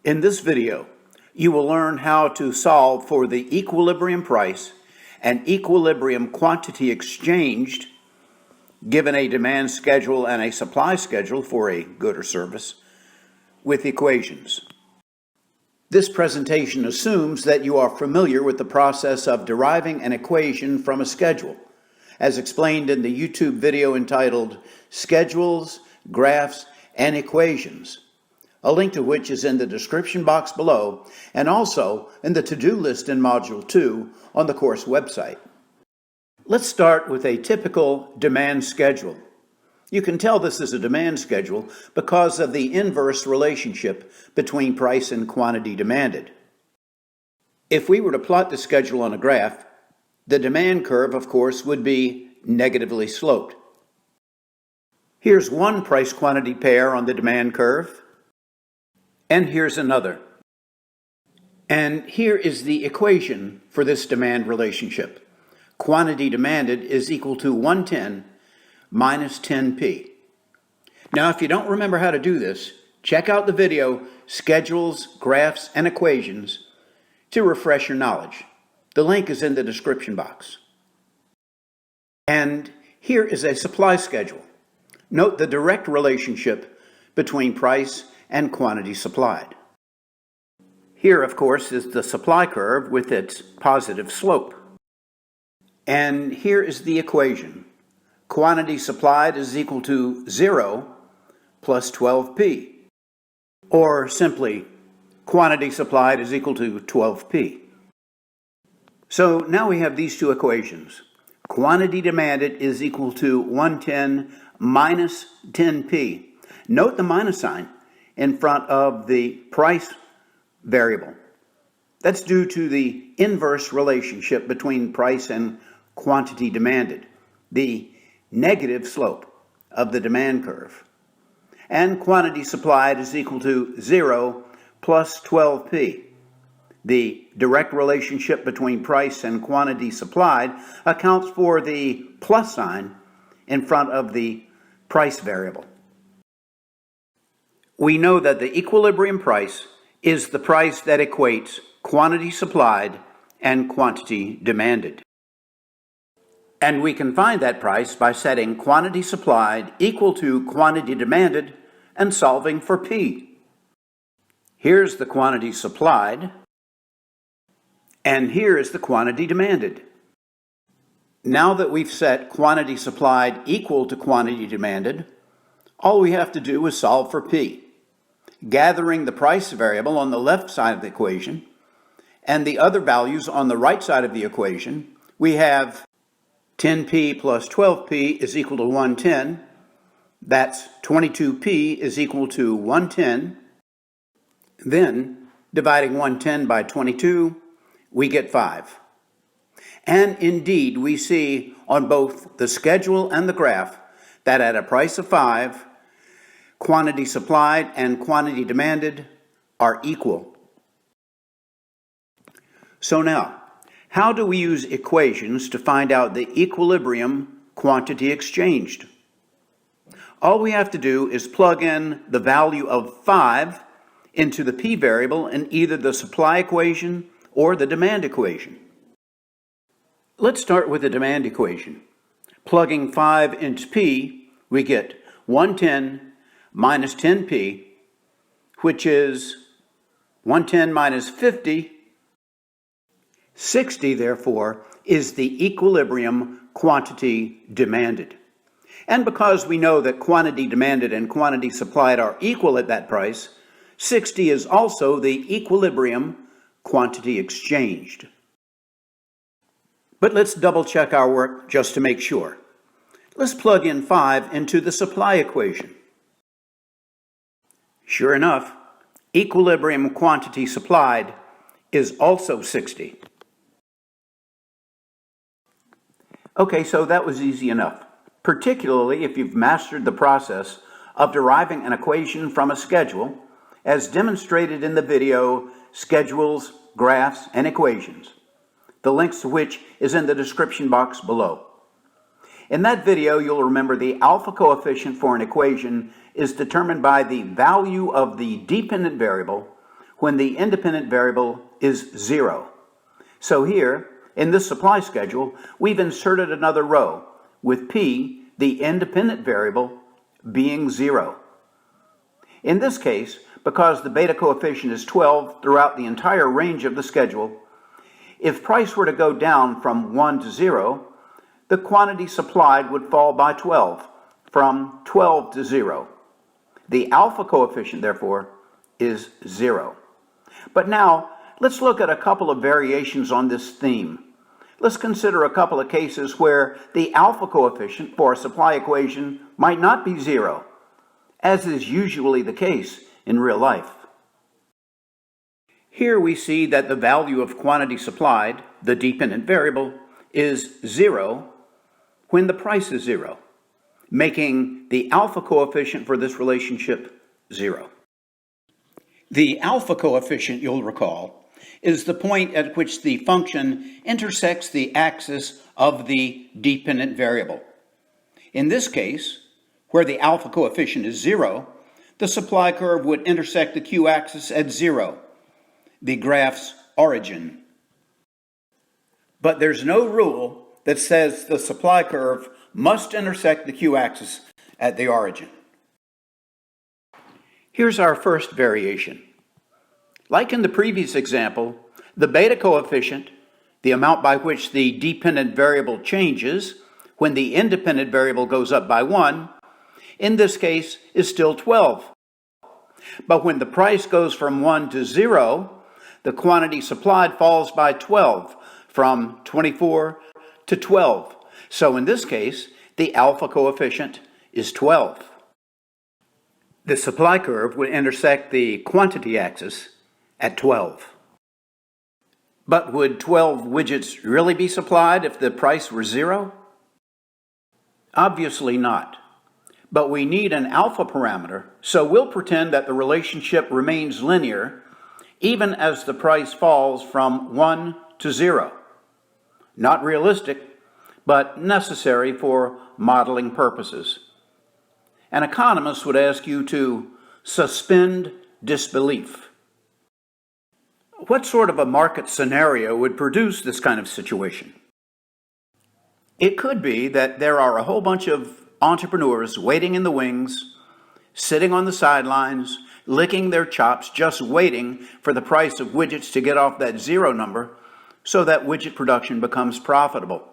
In this video, you will learn how to solve for the equilibrium price and equilibrium quantity exchanged given a demand schedule and a supply schedule for a good or service with equations. This presentation assumes that you are familiar with the process of deriving an equation from a schedule, as explained in the YouTube video entitled Schedules, Graphs, and Equations, a link to which is in the description box below and also in the to-do list in Module 2 on the course website. Let's start with a typical demand schedule. You can tell this is a demand schedule because of the inverse relationship between price and quantity demanded. If we were to plot the schedule on a graph, the demand curve, of course, would be negatively sloped. Here's one price-quantity pair on the demand curve, and here's another. And here is the equation for this demand relationship. Quantity demanded is equal to 110 minus 10p. Now, if you don't remember how to do this, check out the video Schedules, Graphs, and Equations to refresh your knowledge. The link is in the description box. And here is a supply schedule. Note the direct relationship between price and quantity supplied. Here, of course, is the supply curve with its positive slope. And here is the equation. Quantity supplied is equal to 0 plus 12p. Or simply, quantity supplied is equal to 12p. So now we have these two equations. Quantity demanded is equal to 110 minus 10p. Note the minus sign in front of the price variable. That's due to the inverse relationship between price and quantity demanded, the negative slope of the demand curve. And quantity supplied is equal to 0 plus 12p. The direct relationship between price and quantity supplied accounts for the plus sign in front of the price variable. We know that the equilibrium price is the price that equates quantity supplied and quantity demanded. And we can find that price by setting quantity supplied equal to quantity demanded and solving for P. Here's the quantity supplied, and here is the quantity demanded. Now that we've set quantity supplied equal to quantity demanded, all we have to do is solve for P, gathering the price variable on the left side of the equation and the other values on the right side of the equation. We have 10p plus 12p is equal to 110. That's 22p is equal to 110. Then, dividing 110 by 22, we get 5. And indeed, we see on both the schedule and the graph that at a price of 5, quantity supplied and quantity demanded are equal. So now, how do we use equations to find out the equilibrium quantity exchanged? All we have to do is plug in the value of 5 into the P variable in either the supply equation or the demand equation. Let's start with the demand equation. Plugging 5 into P, we get 110 minus 10p, which is 110 minus 50. 60, therefore, is the equilibrium quantity demanded. And because we know that quantity demanded and quantity supplied are equal at that price, 60 is also the equilibrium quantity exchanged. But let's double check our work just to make sure. Let's plug in 5 into the supply equation. Sure enough, equilibrium quantity supplied is also 60. Okay, so that was easy enough, particularly if you've mastered the process of deriving an equation from a schedule, as demonstrated in the video Schedules, Graphs, and Equations, the links to which is in the description box below. In that video, you'll remember the alpha coefficient for an equation is determined by the value of the dependent variable when the independent variable is 0. So here, in this supply schedule, we've inserted another row, with P, the independent variable, being 0. In this case, because the beta coefficient is 12 throughout the entire range of the schedule, if price were to go down from 1 to 0, the quantity supplied would fall by 12, from 12 to 0. The alpha coefficient, therefore, is 0. But now, let's look at a couple of variations on this theme. Let's consider a couple of cases where the alpha coefficient for a supply equation might not be 0, as is usually the case in real life. Here we see that the value of quantity supplied, the dependent variable, is 0 when the price is 0, making the alpha coefficient for this relationship 0. The alpha coefficient, you'll recall, is the point at which the function intersects the axis of the dependent variable. In this case, where the alpha coefficient is 0, the supply curve would intersect the q-axis at 0, the graph's origin. But there's no rule that says the supply curve must intersect the q-axis at the origin. Here's our first variation. Like in the previous example, the beta coefficient, the amount by which the dependent variable changes when the independent variable goes up by 1, in this case is still 12. But when the price goes from 1 to 0, the quantity supplied falls by 12, from 24 to 12. So in this case, the alpha coefficient is 12. The supply curve would intersect the quantity axis at 12. But would 12 widgets really be supplied if the price were 0? Obviously not. But we need an alpha parameter, so we'll pretend that the relationship remains linear even as the price falls from 1 to 0. Not realistic, but necessary for modeling purposes. An economist would ask you to suspend disbelief. What sort of a market scenario would produce this kind of situation? It could be that there are a whole bunch of entrepreneurs waiting in the wings, sitting on the sidelines, licking their chops, just waiting for the price of widgets to get off that 0 number so that widget production becomes profitable.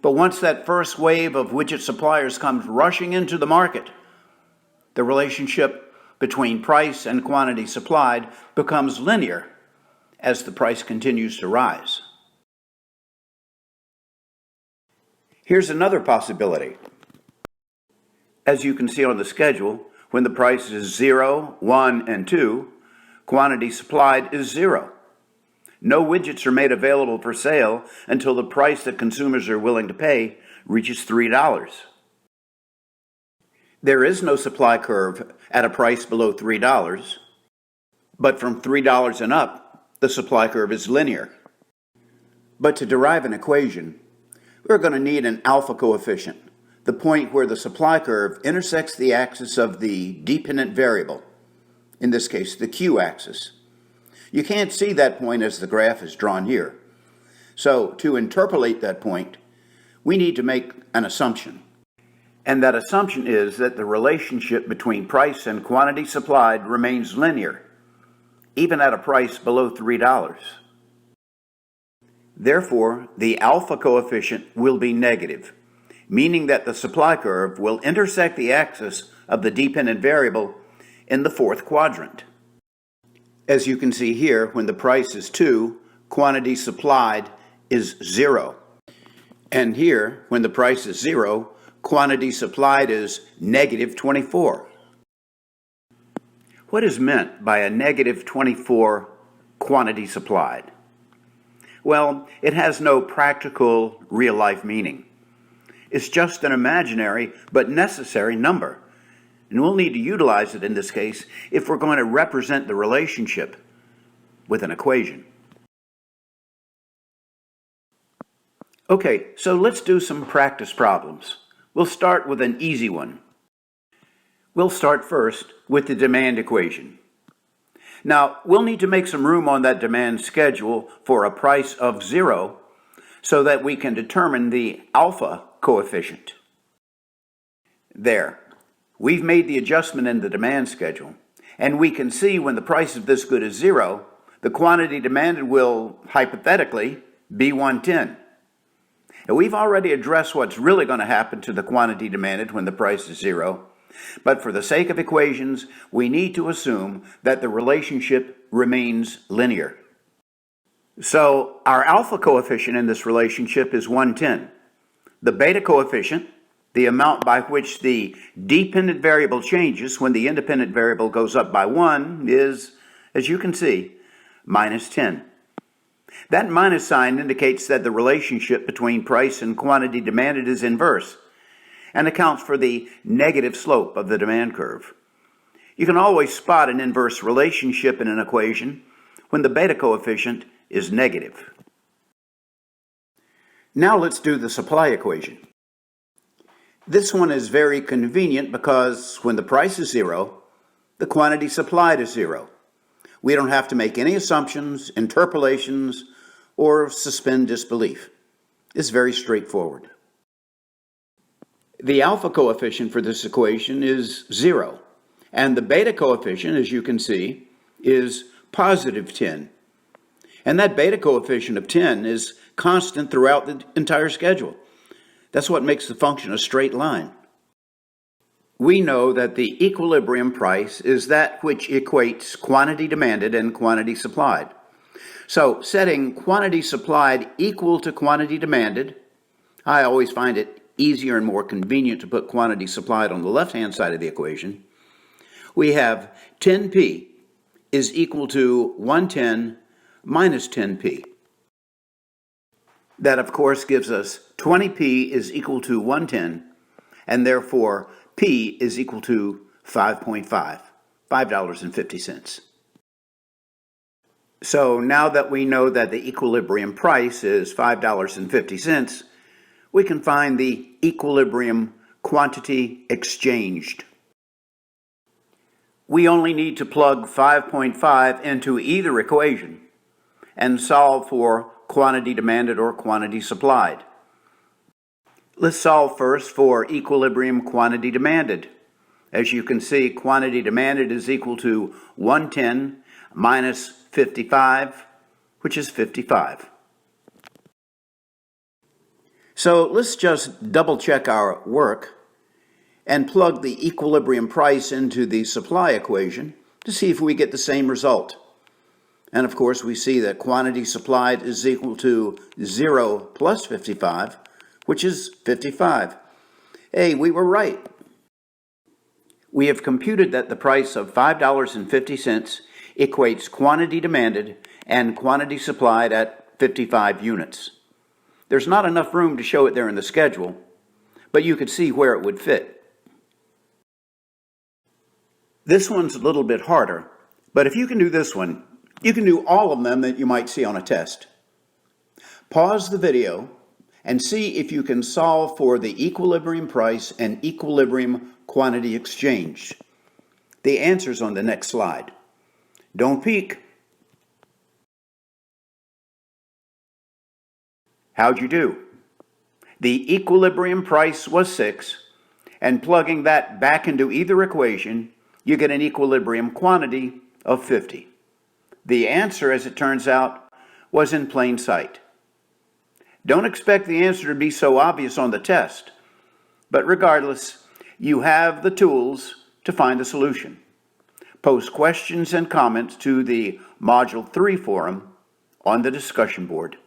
But once that first wave of widget suppliers comes rushing into the market, the relationship between price and quantity supplied becomes linear as the price continues to rise. Here's another possibility. As you can see on the schedule, when the price is 0, 1, and 2, quantity supplied is 0. No widgets are made available for sale until the price that consumers are willing to pay reaches $3. There is no supply curve at a price below $3, but from $3 and up, the supply curve is linear. But to derive an equation, we're going to need an alpha coefficient, the point where the supply curve intersects the axis of the dependent variable, in this case the q-axis. You can't see that point as the graph is drawn here. So to interpolate that point, we need to make an assumption. And that assumption is that the relationship between price and quantity supplied remains linear, even at a price below $3. Therefore, the alpha coefficient will be negative, meaning that the supply curve will intersect the axis of the dependent variable in the fourth quadrant. As you can see here, when the price is 2, quantity supplied is 0. And here, when the price is 0, quantity supplied is negative 24. What is meant by a negative 24 quantity supplied? Well, it has no practical, real-life meaning. It's just an imaginary but necessary number, and we'll need to utilize it in this case if we're going to represent the relationship with an equation. Okay, so let's do some practice problems. We'll start with an easy one. We'll start first with the demand equation. Now, we'll need to make some room on that demand schedule for a price of 0 so that we can determine the alpha coefficient. There, we've made the adjustment in the demand schedule, and we can see when the price of this good is 0, the quantity demanded will, hypothetically, be 110. Now, we've already addressed what's really going to happen to the quantity demanded when the price is 0, but for the sake of equations, we need to assume that the relationship remains linear. So our alpha coefficient in this relationship is 110. The beta coefficient, the amount by which the dependent variable changes when the independent variable goes up by 1, is, as you can see, minus 10. That minus sign indicates that the relationship between price and quantity demanded is inverse and accounts for the negative slope of the demand curve. You can always spot an inverse relationship in an equation when the beta coefficient is negative. Now let's do the supply equation. This one is very convenient because when the price is 0, the quantity supplied is 0. We don't have to make any assumptions, interpolations, or suspend disbelief. It's very straightforward. The alpha coefficient for this equation is 0, and the beta coefficient, as you can see, is positive 10. And that beta coefficient of 10 is constant throughout the entire schedule. That's what makes the function a straight line. We know that the equilibrium price is that which equates quantity demanded and quantity supplied. So setting quantity supplied equal to quantity demanded, I always find it easier and more convenient to put quantity supplied on the left-hand side of the equation. We have 10p is equal to 110 minus 10p. That, of course, gives us 20p is equal to 110, and therefore p is equal to 5.5, $5.50. So now that we know that the equilibrium price is $5.50, we can find the equilibrium quantity exchanged. We only need to plug 5.5 into either equation and solve for quantity demanded or quantity supplied. Let's solve first for equilibrium quantity demanded. As you can see, quantity demanded is equal to 110 minus 55, which is 55. So let's just double check our work and plug the equilibrium price into the supply equation to see if we get the same result. And of course we see that quantity supplied is equal to 0 plus 55, which is 55. Hey, we were right. We have computed that the price of $5.50 equates quantity demanded and quantity supplied at 55 units. There's not enough room to show it there in the schedule, but you could see where it would fit. This one's a little bit harder, but if you can do this one, you can do all of them that you might see on a test. Pause the video and see if you can solve for the equilibrium price and equilibrium quantity exchange. The answer's on the next slide. Don't peek. How'd you do? The equilibrium price was 6, and plugging that back into either equation, you get an equilibrium quantity of 50. The answer, as it turns out, was in plain sight. Don't expect the answer to be so obvious on the test, but regardless, you have the tools to find the solution. Post questions and comments to the Module 3 forum on the discussion board.